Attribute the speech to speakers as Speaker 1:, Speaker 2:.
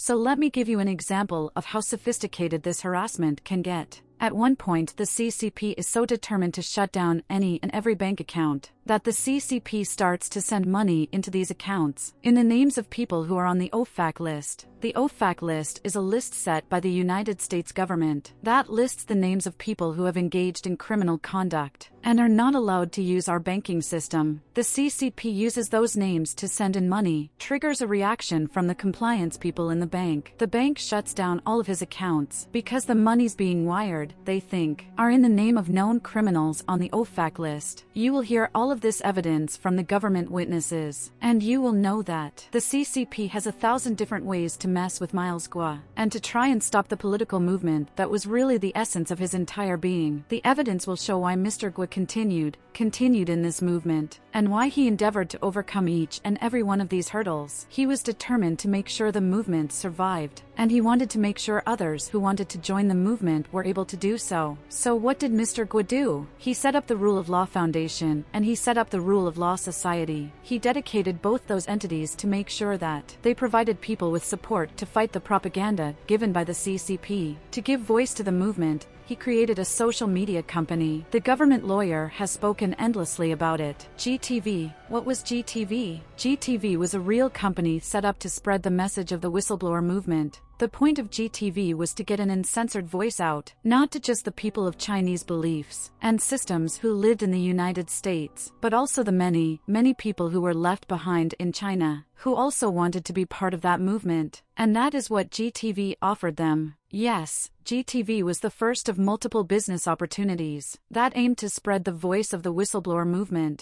Speaker 1: So let me give you an example of how sophisticated this harassment can get. At one point, the CCP is so determined to shut down any and every bank account that the CCP starts to send money into these accounts in the names of people who are on the OFAC list. The OFAC list is a list set by the United States government that lists the names of people who have engaged in criminal conduct and are not allowed to use our banking system. The CCP uses those names to send in money, triggers a reaction from the compliance people in the bank. The bank shuts down all of his accounts because the monies being wired, they think, are in the name of known criminals on the OFAC list. You will hear all of this evidence from the government witnesses, and you will know that the CCP has 1,000 different ways to mess with Miles Guo and to try and stop the political movement that was really the essence of his entire being. The evidence will show why Mr. Guo continued in this movement, and why he endeavored to overcome each and every one of these hurdles. He was determined to make sure the movement survived, and he wanted to make sure others who wanted to join the movement were able to do so. So what did Mr. Guo do? He set up the Rule of Law Foundation, and he set up the Rule of Law Society. He dedicated both those entities to make sure that they provided people with support to fight the propaganda given by the CCP. To give voice to the movement, he created a social media company. The government lawyer has spoken endlessly about it. Gtv. What was Gtv? Gtv was a real company set up to spread the message of the whistleblower movement. The point of Gtv was to get an uncensored voice out, not to just the people of Chinese beliefs and systems who lived in the United States, but also the many, many people who were left behind in China, who also wanted to be part of that movement. And that is what Gtv offered them. Yes, Gtv was the first of multiple business opportunities that aimed to spread the voice of the whistleblower movement.